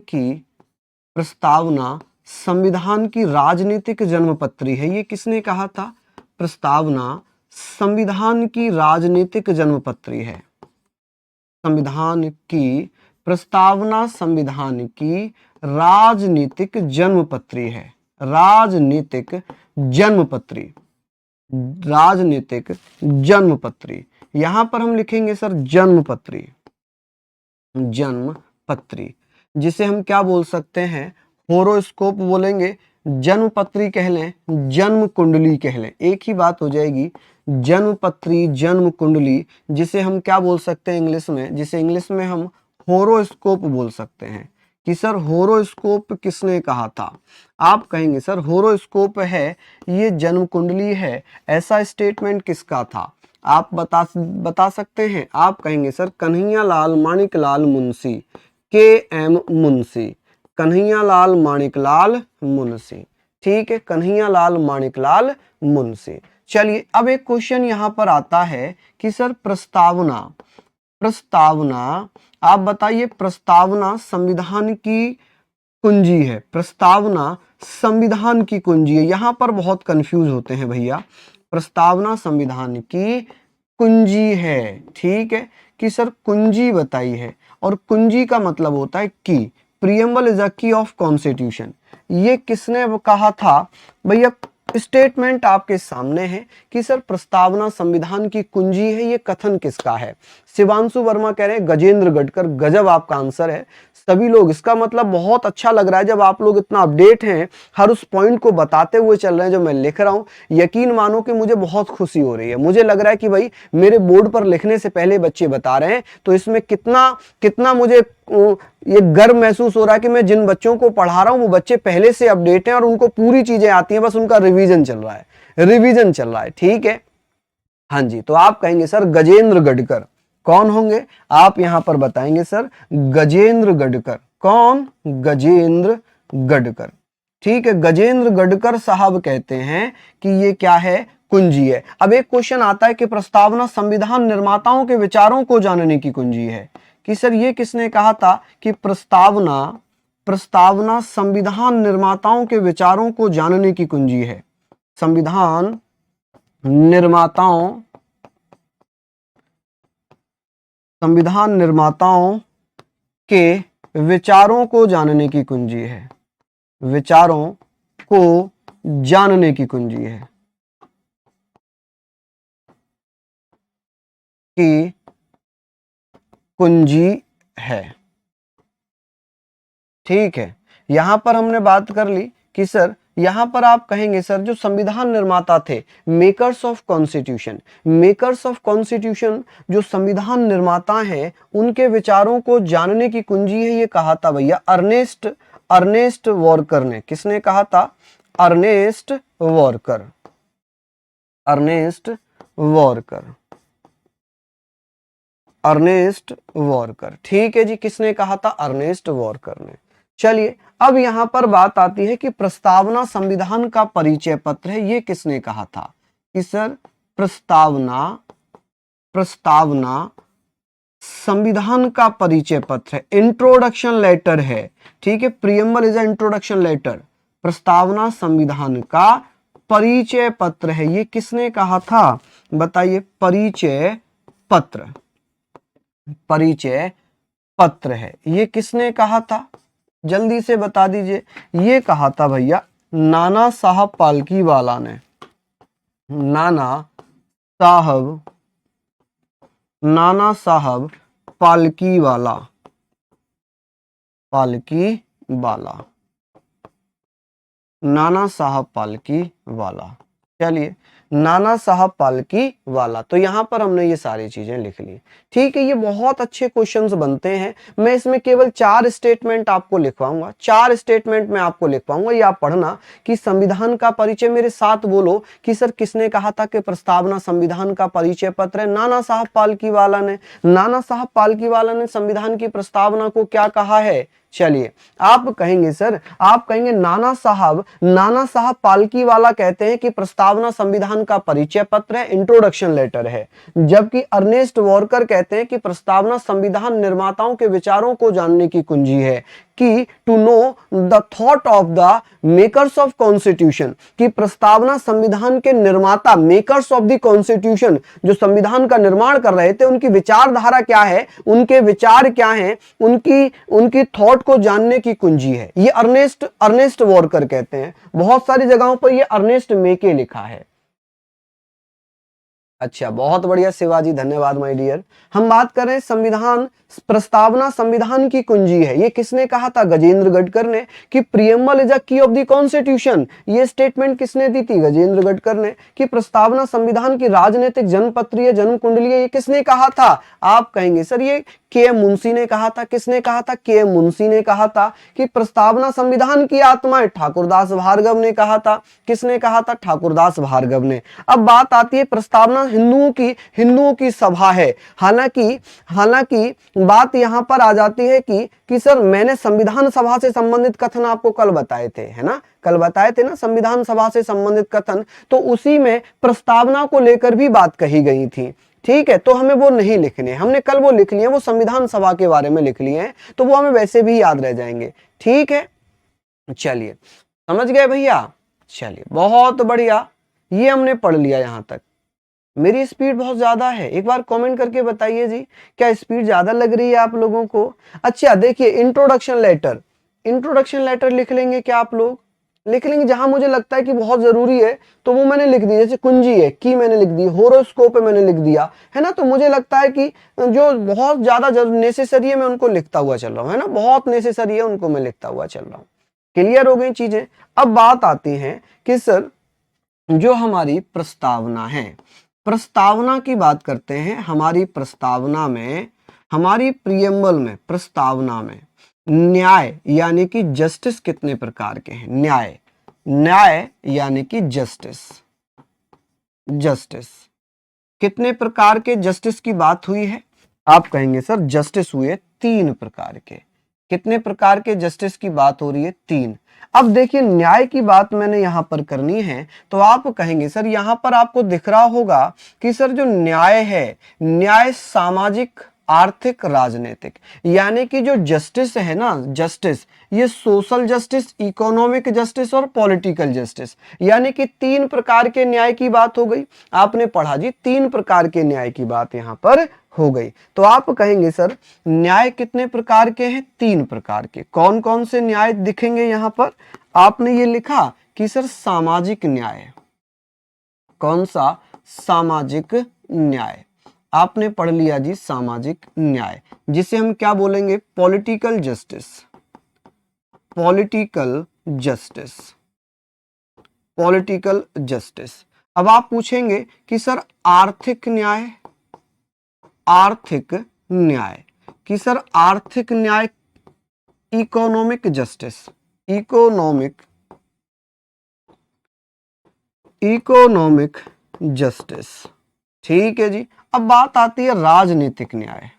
की राजनीतिक जन्मपत्री है। ये किसने कहा था? प्रस्तावना संविधान की राजनीतिक जन्मपत्री है। प्रस्तावना संविधान की राजनीतिक जन्मपत्री है। राजनीतिक जन्मपत्री। यहां पर हम लिखेंगे सर जन्मपत्री, जिसे हम क्या बोल सकते हैं? होरोस्कोप बोलेंगे, जन्मपत्री कह लें, जन्म कुंडली कह लें, एक ही बात हो जाएगी। जन्मपत्री, जन्म कुंडली, जिसे हम क्या बोल सकते हैं इंग्लिश में? जिसे इंग्लिश में हम होरोस्कोप बोल सकते हैं। कि सर होरोस्कोप किसने कहा था? आप कहेंगे सर होरोस्कोप है, ये जन्म कुंडली है, ऐसा स्टेटमेंट किसका था? आप बता सकते हैं। आप कहेंगे सर कन्हैयालाल माणिकलाल मुंशी, के.एम. मुंशी, कन्हैयालाल माणिकलाल मुंशी। ठीक है, कन्हैयालाल माणिकलाल मुंशी। चलिए अब एक क्वेश्चन यहां पर आता है कि सर प्रस्तावना आप बताइए, प्रस्तावना संविधान की कुंजी है। प्रस्तावना संविधान की कुंजी है। यहां पर बहुत कंफ्यूज होते हैं भैया। प्रस्तावना संविधान की कुंजी है, ठीक है, कि सर कुंजी बताई है, और कुंजी का मतलब होता है की। प्रीएम्बल इज अ की ऑफ कॉन्स्टिट्यूशन। ये किसने कहा था भैया? स्टेटमेंट आपके सामने है कि सर प्रस्तावना संविधान की कुंजी है। ये कथन किसका है? शिवांशु वर्मा कह रहे हैं गजेंद्र गढ़कर। गजब आपका आंसर है सभी लोग। इसका मतलब बहुत अच्छा लग रहा है जब आप लोग इतना अपडेट हैं, हर उस पॉइंट को बताते हुए चल रहे हैं जो मैं लिख रहा हूं। यकीन मानो कि मुझे बहुत खुशी हो रही है। मुझे लग रहा है कि भाई मेरे बोर्ड पर लिखने से पहले बच्चे बता रहे हैं, तो इसमें कितना मुझे ये गर्व महसूस हो रहा है कि मैं जिन बच्चों को पढ़ा रहा हूं वो बच्चे पहले से अपडेट हैं और उनको पूरी चीजें आती हैं, बस उनका रिवीजन चल रहा है। ठीक है, हाँ जी। तो आप कहेंगे सर गजेंद्र गढ़कर। कौन होंगे? आप यहां पर बताएंगे सर गजेंद्र गढ़कर। कौन? गजेंद्र गढ़कर। ठीक है, गजेंद्र गढ़कर साहब कहते हैं कि ये क्या है? कुंजी है। अब एक क्वेश्चन आता है कि प्रस्तावना संविधान निर्माताओं के विचारों को जानने की कुंजी है। कि सर ये किसने कहा था कि प्रस्तावना संविधान निर्माताओं के विचारों को जानने की कुंजी है? संविधान निर्माताओं के विचारों को जानने की कुंजी है। विचारों को जानने की कुंजी है। की कुंजी है। ठीक है, यहां पर हमने बात कर ली कि सर यहां पर आप कहेंगे सर जो संविधान निर्माता थे, मेकर्स ऑफ कॉन्स्टिट्यूशन, जो संविधान निर्माता हैं, उनके विचारों को जानने की कुंजी है। ये कहा था भैया अर्नेस्ट वॉकर ने। किसने कहा था? Ernest Walker. ठीक है जी, किसने कहा था? अर्नेस्ट वॉकर ने। चलिए अब यहां पर बात आती है कि प्रस्तावना संविधान का परिचय पत्र है। ये किसने कहा था? कि सर प्रस्तावना संविधान का परिचय पत्र है, इंट्रोडक्शन लेटर है। ठीक है, preamble is a introduction letter. प्रस्तावना संविधान का परिचय पत्र है। ये किसने कहा था? बताइए। परिचय पत्र है। ये किसने कहा था? जल्दी से बता दीजिए। ये कहा था भैया नाना साहब पालकीवाला ने। नाना साहब पालकीवाला। नाना साहब पालकीवाला। चलिए नाना साहब पालकी वाला। तो यहाँ पर हमने ये सारी चीजें लिख ली। ठीक है, ये बहुत अच्छे क्वेश्चंस बनते हैं। मैं इसमें केवल 4 स्टेटमेंट आपको लिखवाऊंगा, 4 स्टेटमेंट मैं आपको लिखवाऊंगा, ये आप पढ़ना कि संविधान का परिचय, मेरे साथ बोलो कि सर किसने कहा था कि प्रस्तावना संविधान का परिचय पत्र है? नाना साहब पालकी वाला ने। नाना साहब पालकी वाला ने संविधान की प्रस्तावना को क्या कहा है? चलिए, आप कहेंगे सर, आप कहेंगे नाना साहब पालकी वाला कहते हैं कि प्रस्तावना संविधान का परिचय पत्र है, इंट्रोडक्शन लेटर है। जबकि अर्नेस्ट वॉकर कहते हैं कि प्रस्तावना संविधान निर्माताओं के विचारों को जानने की कुंजी है, कि to know the thought of the makers of constitution, कि प्रस्तावना संविधान के निर्माता, मेकर्स ऑफ द कॉन्स्टिट्यूशन, जो संविधान का निर्माण कर रहे थे, उनकी विचारधारा क्या है, उनके विचार क्या हैं, उनकी थॉट को जानने की कुंजी है। ये अर्नेस्ट वॉकर कहते हैं। बहुत सारी जगहों पर ये अर्नेस्ट मेके लिखा है। अच्छा, बहुत बढ़िया शिवाजी, धन्यवाद माय डियर। हम बात कर रहे हैं संविधान, प्रस्तावना संविधान की कुंजी है। ये किसने कहा था? गजेंद्र गडकर ने। कि प्रियम्बल इज अ की ऑफ द कॉन्स्टिट्यूशन, ये स्टेटमेंट किसने दी थी? गजेंद्र गडकर ने। कि प्रस्तावना संविधान की राजनीतिक जन्मपत्री है, जन्म कुंडली है, ये किसने कहा था? आप कहेंगे सर ये के मुंशी ने कहा था। किसने कहा था? के मुंशी ने कहा था। कि प्रस्तावना संविधान की आत्मा है, ठाकुरदास भार्गव ने कहा था। किसने कहा था? ठाकुरदास भार्गव ने। अब बात आती है प्रस्तावना हिंदुओं की सभा है। हालांकि बात यहां पर आ जाती है कि सर मैंने संविधान सभा से संबंधित कथन आपको कल बताए थे, है ना? कल बताए थे ना संविधान सभा से संबंधित कथन, तो उसी में प्रस्तावना को लेकर भी बात कही गई थी। ठीक है, तो हमें वो नहीं लिखने, हमने कल वो लिख लिए, वो संविधान सभा के बारे में लिख लिए हैं, तो वो हमें वैसे भी याद रह जाएंगे। ठीक है, चलिए, समझ गए भैया? चलिए, बहुत बढ़िया, ये हमने पढ़ लिया यहां तक। मेरी स्पीड बहुत ज्यादा है, एक बार कमेंट करके बताइए जी, क्या स्पीड ज्यादा लग रही है आप लोगों को? अच्छा देखिए, इंट्रोडक्शन लेटर लिख लेंगे क्या आप लोग? लिख लेंगे। जहां मुझे लगता है कि बहुत जरूरी है तो वो मैंने लिख दी, जैसे कुंजी है की मैंने लिख दी, होरोस्कोप है मैंने लिख दिया, है ना? तो मुझे लगता है कि जो बहुत ज्यादा नेसेसरी है मैं उनको लिखता हुआ चल रहा हूँ, है ना? बहुत नेसेसरी है उनको मैं लिखता हुआ चल रहा हूँ। क्लियर हो गई चीजें? अब बात आती है कि सर जो हमारी प्रस्तावना है, प्रस्तावना की बात करते हैं। हमारी प्रस्तावना में, हमारी प्रियम्बल में, प्रस्तावना में न्याय यानी कि जस्टिस कितने प्रकार के हैं? न्याय यानी कि जस्टिस कितने प्रकार के जस्टिस की बात हुई है? आप कहेंगे सर जस्टिस हुए 3 प्रकार के। कितने प्रकार के जस्टिस की बात हो रही है? 3। अब देखिए, न्याय की बात मैंने यहां पर करनी है, तो आप कहेंगे सर यहां पर आपको दिख रहा होगा कि सर जो न्याय है, न्याय सामाजिक, आर्थिक, राजनीतिक, यानी कि जो जस्टिस है ना, जस्टिस, ये सोशल जस्टिस, इकोनॉमिक जस्टिस और पॉलिटिकल जस्टिस, यानी कि 3 प्रकार के न्याय की बात हो गई। आपने पढ़ा जी, 3 प्रकार के न्याय की बात यहां पर हो गई। तो आप कहेंगे सर न्याय कितने प्रकार के हैं? 3 प्रकार के। कौन कौन से न्याय दिखेंगे यहां पर? आपने ये लिखा कि सर सामाजिक न्याय। कौन सा? सामाजिक न्याय। आपने पढ़ लिया जी सामाजिक न्याय, जिसे हम क्या बोलेंगे? Political justice. Political justice. अब आप पूछेंगे कि सर आर्थिक न्याय, कि सर आर्थिक न्याय, इकोनॉमिक जस्टिस, इकोनॉमिक जस्टिस। ठीक है जी। अब बात आती है राजनीतिक न्याय।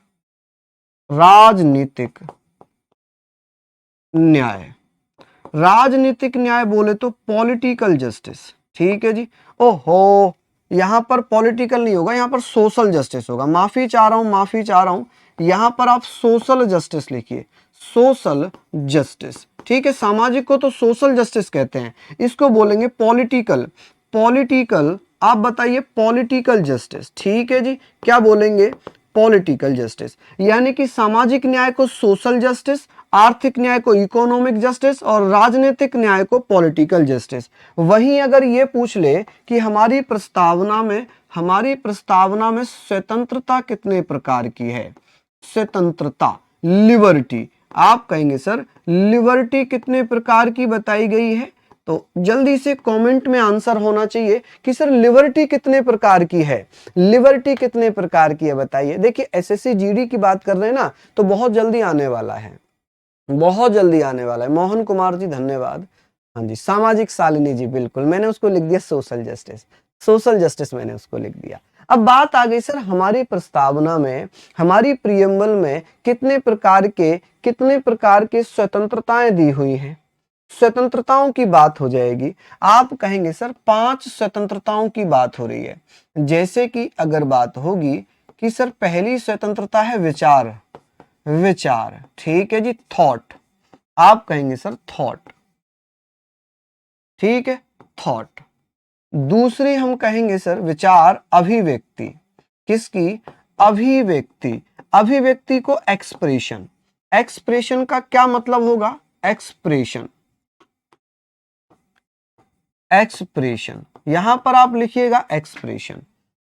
राजनीतिक न्याय बोले तो पॉलिटिकल जस्टिस। ठीक है जी। ओहो, यहां पर पॉलिटिकल नहीं होगा, यहां पर सोशल जस्टिस होगा। माफी चाह रहा हूं, यहां पर आप सोशल जस्टिस लिखिए, सोशल जस्टिस। ठीक है, सामाजिक को तो सोशल जस्टिस कहते हैं, इसको बोलेंगे पॉलिटिकल। आप बताइए पॉलिटिकल जस्टिस। ठीक है जी, क्या बोलेंगे? पॉलिटिकल जस्टिस, यानी कि सामाजिक न्याय को सोशल जस्टिस, आर्थिक न्याय को इकोनॉमिक जस्टिस और राजनीतिक न्याय को पॉलिटिकल जस्टिस। वहीं अगर ये पूछ ले कि हमारी प्रस्तावना में स्वतंत्रता कितने प्रकार की है? स्वतंत्रता, लिबर्टी। आप कहेंगे सर लिबर्टी कितने प्रकार की बताई गई है? तो जल्दी से कमेंट में आंसर होना चाहिए कि सर लिबर्टी कितने प्रकार की है, लिबर्टी कितने प्रकार की है बताइए। देखिए एसएससी जीडी की बात कर रहे हैं ना, तो बहुत जल्दी आने वाला है, बहुत जल्दी आने वाला है। मोहन कुमार जी धन्यवाद। हाँ जी, सामाजिक शालिनी जी, बिल्कुल मैंने उसको लिख दिया सोशल जस्टिस, सोशल जस्टिस मैंने उसको लिख दिया। अब बात आ गई सर हमारी प्रस्तावना में, हमारी प्रियम्बल में कितने प्रकार के स्वतंत्रताएं दी हुई हैं। स्वतंत्रताओं की बात हो जाएगी, आप कहेंगे सर 5 स्वतंत्रताओं की बात हो रही है। जैसे कि अगर बात होगी कि सर पहली स्वतंत्रता है विचार, विचार, ठीक है जी, थॉट, आप कहेंगे सर थॉट, ठीक है, थॉट। दूसरी हम कहेंगे सर विचार अभिव्यक्ति, किसकी, अभिव्यक्ति, अभिव्यक्ति को एक्सप्रेशन, एक्सप्रेशन का क्या मतलब होगा, एक्सप्रेशन, एक्सप्रेशन, यहां पर आप लिखिएगा एक्सप्रेशन।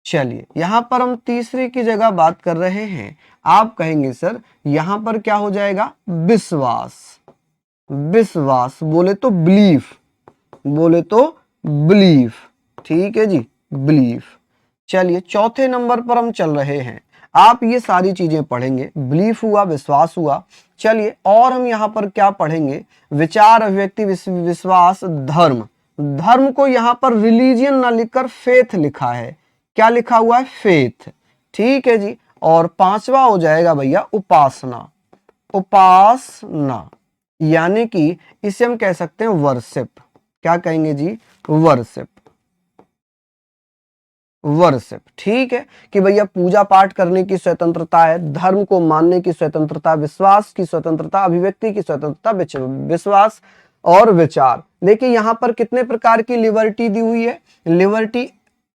चलिए यहां पर हम तीसरे की जगह बात कर रहे हैं, आप कहेंगे सर यहां पर क्या हो जाएगा, विश्वास, विश्वास, बोले तो बिलीफ, बोले तो बिलीफ, ठीक है जी, बिलीफ। चलिए चौथे नंबर पर हम चल रहे हैं, आप ये सारी चीजें पढ़ेंगे, बिलीफ हुआ, विश्वास हुआ। चलिए और हम यहाँ पर क्या पढ़ेंगे, विचार, अभिव्यक्ति, विश्वास, धर्म। धर्म को यहाँ पर रिलीजियन ना लिखकर फेथ लिखा है, क्या लिखा हुआ है, फेथ, ठीक है जी। और पांचवा हो जाएगा भैया उपासना, उपासना, यानी कि इसे हम कह सकते हैं वर्शिप, क्या कहेंगे जी, वर्शिप, वर्शिप, ठीक है कि भैया पूजा पाठ करने की स्वतंत्रता है, धर्म को मानने की स्वतंत्रता, विश्वास की स्वतंत्रता, अभिव्यक्ति की स्वतंत्रता, विश्वास और विचार। देखिए यहां पर कितने प्रकार की लिबर्टी दी हुई है, लिबर्टी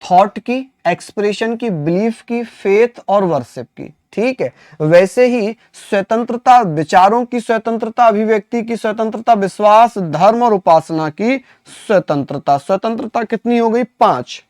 थॉट की, एक्सप्रेशन की, बिलीफ की, फेथ और वर्शिप की, ठीक है। वैसे ही स्वतंत्रता, विचारों की स्वतंत्रता, अभिव्यक्ति की स्वतंत्रता, विश्वास, धर्म और उपासना की स्वतंत्रता, स्वतंत्रता कितनी हो गई, 5।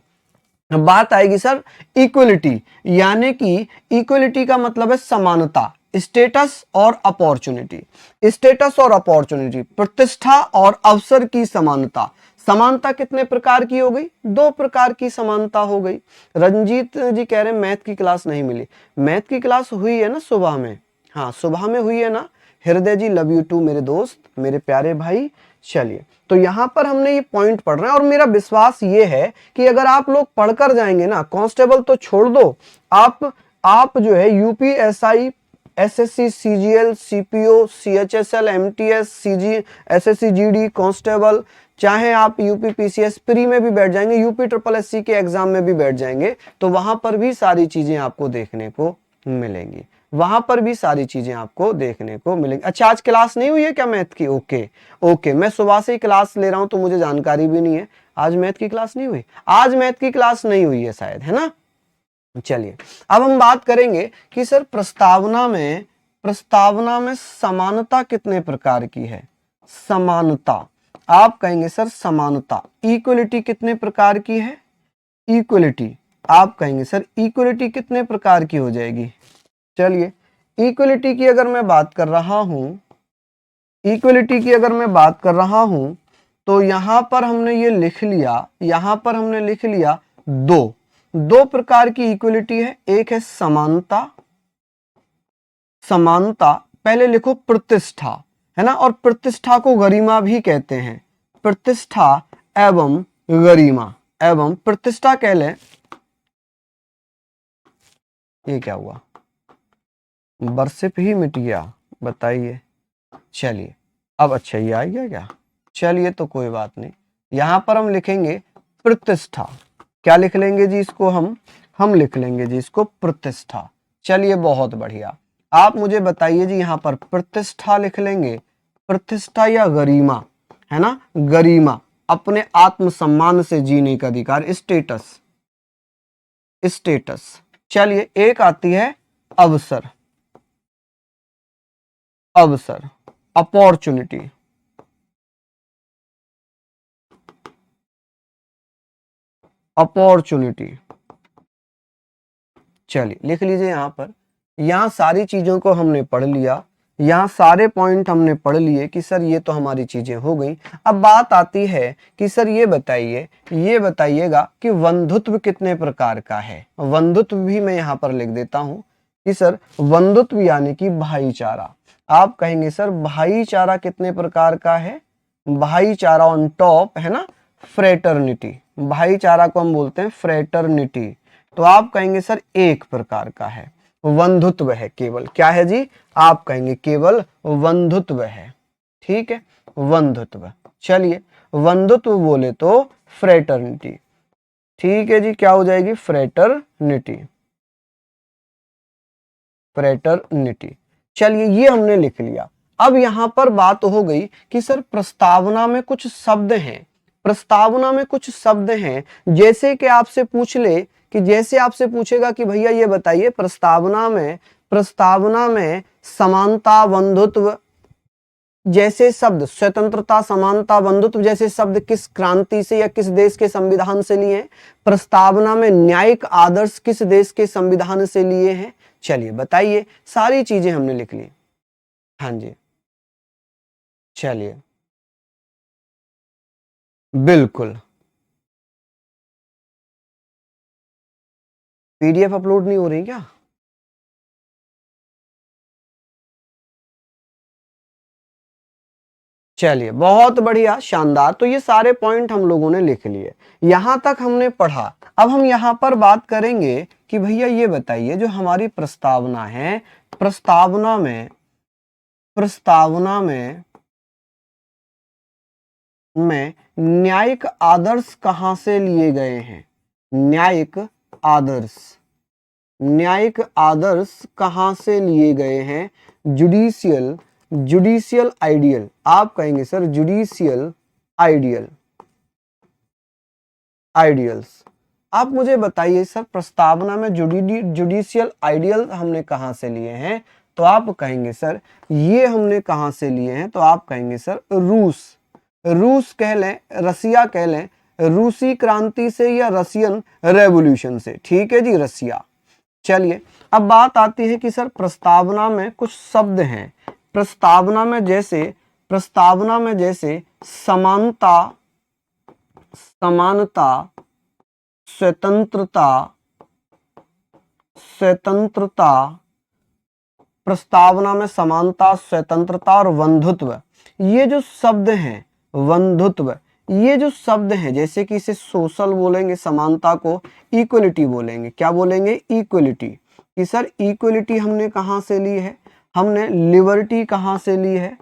बात आएगी सर इक्वलिटी, यानी कि इक्वलिटी का मतलब है समानता, स्टेटस और अपॉर्चुनिटी, स्टेटस और अपॉर्चुनिटी, प्रतिष्ठा और अवसर की समानता। समानता कितने प्रकार की हो गई, 2 प्रकार की समानता हो गई। रंजीत जी कह रहे हैं मैथ की क्लास नहीं मिली, मैथ की क्लास हुई है ना सुबह में, हाँ सुबह में हुई है ना। हृदय जी लव यू टू मेरे दोस्त, मेरे प्यारे भाई। चलिए तो यहां पर हमने ये पॉइंट पढ़ रहे हैं और मेरा विश्वास ये है कि अगर आप लोग पढ़कर जाएंगे ना, कांस्टेबल तो छोड़ दो, आप जो है UPSI, SSC, CGL, CPO, CHSL, MTS, CG, SSC GD, constable, चाहे आप यूपी पीसीएस प्री में भी बैठ जाएंगे, यूपी ट्रिपल एससी के एग्जाम में भी बैठ जाएंगे, तो वहां पर भी सारी चीजें आपको देखने को मिलेंगी, वहां पर भी सारी चीजें आपको देखने को मिलेंगी। अच्छा आज क्लास नहीं हुई है क्या मैथ की, ओके ओके, मैं सुबह से ही क्लास ले रहा हूं तो मुझे जानकारी भी नहीं है, आज मैथ की क्लास नहीं हुई, आज मैथ की क्लास नहीं हुई है शायद, है ना। चलिए अब हम बात करेंगे कि सर प्रस्तावना में समानता कितने प्रकार की है, समानता, आप कहेंगे सर समानता, इक्वलिटी कितने प्रकार की है, इक्वलिटी, आप कहेंगे सर इक्वलिटी कितने प्रकार की हो जाएगी। चलिए इक्वलिटी की अगर मैं बात कर रहा हूं, इक्वलिटी की अगर मैं बात कर रहा हूं तो यहां पर हमने ये लिख लिया, यहां पर हमने लिख लिया दो प्रकार की इक्वलिटी है, एक है समानता, समानता, पहले लिखो प्रतिष्ठा, है ना, और प्रतिष्ठा को गरिमा भी कहते हैं, प्रतिष्ठा एवं गरिमा, एवं प्रतिष्ठा कह लें, ये क्या हुआ, वर्शिप ही मिट गया, बताइए। चलिए अब अच्छा ये आ गया क्या, चलिए तो कोई बात नहीं, यहां पर हम लिखेंगे प्रतिष्ठा, क्या लिख लेंगे जी इसको, हम लिख लेंगे जी इसको प्रतिष्ठा। चलिए बहुत बढ़िया, आप मुझे बताइए जी यहां पर प्रतिष्ठा लिख लेंगे, प्रतिष्ठा या गरिमा, है ना, गरिमा, अपने आत्मसम्मान से जीने का अधिकार, स्टेटस, स्टेटस। चलिए एक आती है अवसर, अवसर, अपॉर्चुनिटी, अपॉर्चुनिटी। चलिए लिख लीजिए यहां पर, यहां सारी चीजों को हमने पढ़ लिया, यहाँ सारे पॉइंट हमने पढ़ लिए कि सर ये तो हमारी चीजें हो गई। अब बात आती है कि सर ये बताइएगा कि बंधुत्व कितने प्रकार का है। बंधुत्व भी मैं यहाँ पर लिख देता हूँ कि सर बंधुत्व यानी कि भाईचारा। आप कहेंगे सर भाईचारा कितने प्रकार का है। भाईचारा ऑन टॉप है ना फ्रेटर्निटी, भाईचारा को हम बोलते हैं फ्रेटर्निटी। तो आप कहेंगे सर एक प्रकार का है, बंधुत्व है केवल। क्या है जी, आप कहेंगे केवल बंधुत्व है। ठीक है, बंधुत्व। चलिए बंधुत्व बोले तो फ्रेटर्निटी। ठीक है जी, क्या हो जाएगी फ्रेटर्निटी, फ्रेटर्निटी। चलिए ये हमने लिख लिया। अब यहां पर बात हो गई कि सर प्रस्तावना में कुछ शब्द हैं, प्रस्तावना में कुछ शब्द हैं। जैसे कि आपसे पूछ ले कि जैसे आपसे पूछेगा कि भैया ये बताइए प्रस्तावना में समानता बंधुत्व जैसे शब्द, स्वतंत्रता समानता बंधुत्व जैसे शब्द किस क्रांति से या किस देश के संविधान से लिए हैं। प्रस्तावना में न्यायिक आदर्श किस देश के संविधान से लिए हैं। चलिए बताइए, सारी चीजें हमने लिख ली। हाँ जी, चलिए बिल्कुल। पीडीएफ अपलोड नहीं हो रही क्या। चलिए बहुत बढ़िया, शानदार। तो ये सारे पॉइंट हम लोगों ने लिख लिए, यहां तक हमने पढ़ा। अब हम यहां पर बात करेंगे कि भैया ये बताइए जो हमारी प्रस्तावना है, प्रस्तावना में न्यायिक आदर्श कहां से लिए गए हैं। न्यायिक आदर्श, न्यायिक आदर्श कहां से लिए गए हैं। Judicial ideal. आप कहेंगे सर जुडिशियल आइडियल, आइडियल्स। आप मुझे बताइए सर प्रस्तावना में जुडिशियल आइडियल हमने कहां से लिए हैं। तो आप कहेंगे सर ये हमने कहां से लिए हैं। तो आप कहेंगे सर रूस कह लें, रसिया कह लें, रूसी क्रांति से या रसियन रेवोल्यूशन से। ठीक है जी, रसिया। चलिए अब बात आती है कि सर प्रस्तावना में कुछ शब्द हैं, प्रस्तावना में जैसे समानता, स्वतंत्रता, प्रस्तावना में समानता, स्वतंत्रता और बंधुत्व। ये जो शब्द हैं, बंधुत्व, ये जो शब्द हैं, जैसे कि इसे सोशल बोलेंगे, समानता को इक्वलिटी बोलेंगे। क्या बोलेंगे, इक्वलिटी। कि सर इक्वलिटी हमने कहाँ से ली है, हमने लिबर्टी कहाँ से ली है।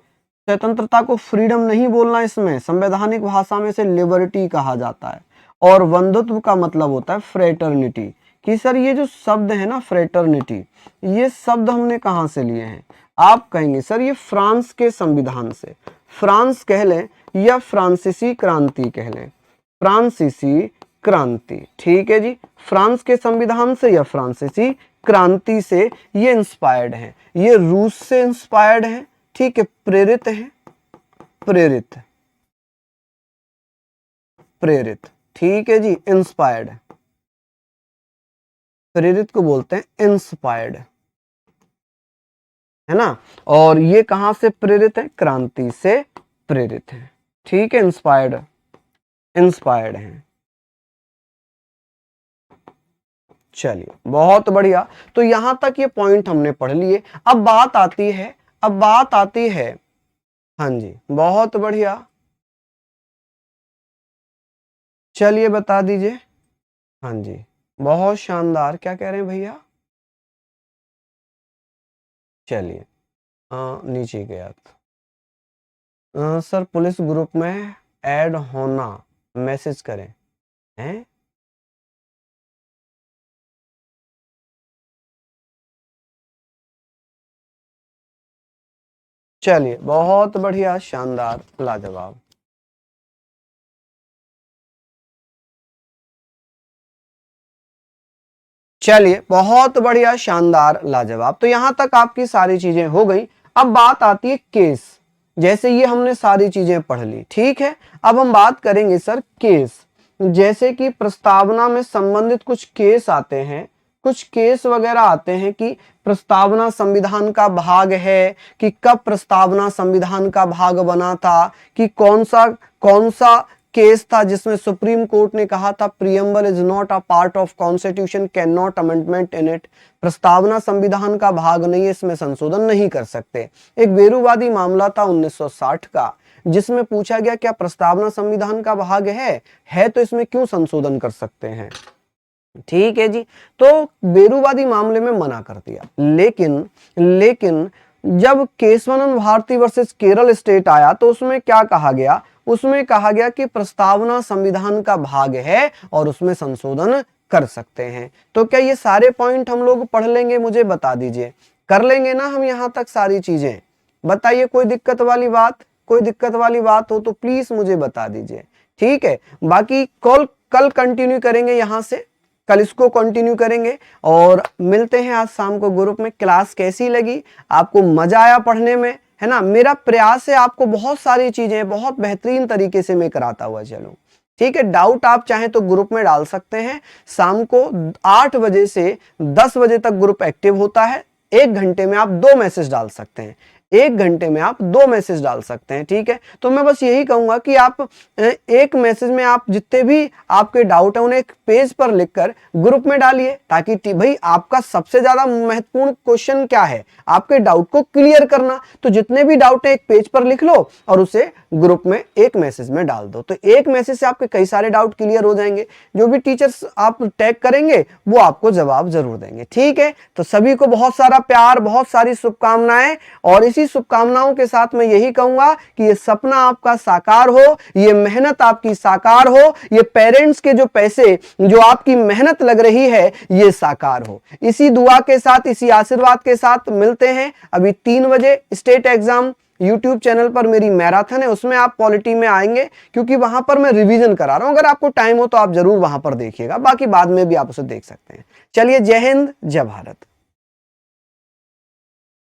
स्वतंत्रता को फ्रीडम नहीं बोलना, इसमें संवैधानिक भाषा में इसे लिबर्टी कहा जाता है। और बंधुत्व का मतलब होता है फ्रेटर्निटी। कि सर ये जो शब्द है ना फ्रेटर्निटी, ये शब्द हमने कहाँ से लिए हैं। आप कहेंगे सर ये फ्रांस के संविधान से, फ्रांस कह लें या फ्रांसीसी क्रांति कह लें, फ्रांसीसी क्रांति। ठीक है जी, फ्रांस के संविधान से या फ्रांसीसी क्रांति से ये इंस्पायर्ड है, ये रूस से इंस्पायर्ड है। ठीक है, प्रेरित है, प्रेरित, प्रेरित। ठीक है जी, इंस्पायर्ड, प्रेरित को बोलते हैं इंस्पायर्ड, है ना। और ये कहां से प्रेरित है, क्रांति से प्रेरित है। ठीक है, इंस्पायर्ड, इंस्पायर्ड है। चलिए बहुत बढ़िया। तो यहां तक ये पॉइंट हमने पढ़ लिए। अब बात आती है, हाँ जी बहुत बढ़िया। चलिए बता दीजिए। हाँ जी बहुत शानदार, क्या कह रहे हैं भैया। चलिए नीचे गया था। सर पुलिस ग्रुप में ऐड होना, मैसेज करें हैं। चलिए बहुत बढ़िया, शानदार, लाजवाब। चलिए बहुत बढ़िया, शानदार, लाजवाब। तो यहां तक आपकी सारी चीजें हो गई। अब बात आती है केस। जैसे ये हमने सारी चीजें पढ़ ली, ठीक है। अब हम बात करेंगे सर केस। जैसे कि प्रस्तावना में संबंधित कुछ केस आते हैं, कुछ केस वगैरह आते हैं कि प्रस्तावना संविधान का भाग है, कि कब प्रस्तावना संविधान का भाग बना था, कि कौन सा केस था जिसमें सुप्रीम कोर्ट ने कहा था preamble is not a part of constitution, can not amendment in it. प्रस्तावना संविधान का भाग नहीं है, इसमें संशोधन नहीं कर सकते। एक वेरुवादी मामला था 1960 का, जिसमें पूछा गया क्या प्रस्तावना संविधान का भाग है तो इसमें क्यों संशोधन कर सकते हैं। ठीक है जी, तो बेरुवादी मामले में मना कर दिया। लेकिन जब केशवानंद भारती वर्सेस केरल स्टेट आया तो उसमें क्या कहा गया, उसमें कहा गया कि प्रस्तावना संविधान का भाग है और उसमें संशोधन कर सकते हैं। तो क्या ये सारे पॉइंट हम लोग पढ़ लेंगे, मुझे बता दीजिए, कर लेंगे ना हम यहां तक सारी चीजें? बताइए, कोई दिक्कत वाली बात हो तो प्लीज मुझे बता दीजिए। ठीक है, बाकी कल कंटिन्यू करेंगे, यहां से कल इसको कंटिन्यू करेंगे और मिलते हैं आज शाम को ग्रुप में। क्लास कैसी लगी, आपको मजा आया पढ़ने में, है ना? मेरा प्रयास है आपको बहुत सारी चीजें बहुत बेहतरीन तरीके से मैं कराता हुआ चलूं। ठीक है, डाउट आप चाहें तो ग्रुप में डाल सकते हैं। शाम को 8 बजे से 10 बजे तक ग्रुप एक्टिव होता है। 1 घंटे में आप 2 मैसेज डाल सकते हैं, 1 घंटे में आप 2 मैसेज डाल सकते हैं। ठीक है, तो मैं बस यही कहूंगा कि आप एक मैसेज में आप जितने भी आपके डाउट है उन्हें एक पेज पर लिखकर ग्रुप में डालिए, ताकि भाई आपका सबसे ज्यादा महत्वपूर्ण क्वेश्चन क्या है, आपके डाउट को क्लियर करना। तो जितने भी डाउट है एक पेज पर लिख लो और उसे ग्रुप में एक मैसेज में डाल दो, तो एक मैसेज से आपके कई सारे डाउट क्लियर हो जाएंगे। जो भी टीचर्स आप टैग करेंगे वो आपको जवाब जरूर देंगे। ठीक है, तो सभी को बहुत सारा प्यार, बहुत सारी शुभकामनाएं, और इसी शुभकामनाओं के साथ मैं यही कहूंगा कि ये सपना आपका साकार हो, ये मेहनत आपकी साकार हो, ये पेरेंट्स के जो पैसे, जो आपकी मेहनत लग रही है, ये साकार हो। इसी दुआ के साथ, इसी आशीर्वाद के साथ मिलते हैं अभी 3 बजे। स्टेट एग्जाम YouTube चैनल पर मेरी मैराथन है, उसमें आप पॉलिटी में आएंगे, क्योंकि वहां पर मैं रिवीजन करा रहा हूं। अगर आपको टाइम हो तो आप जरूर वहां पर देखिएगा, बाकी बाद में भी आप उसे देख सकते हैं। चलिए, जय हिंद, जय भारत।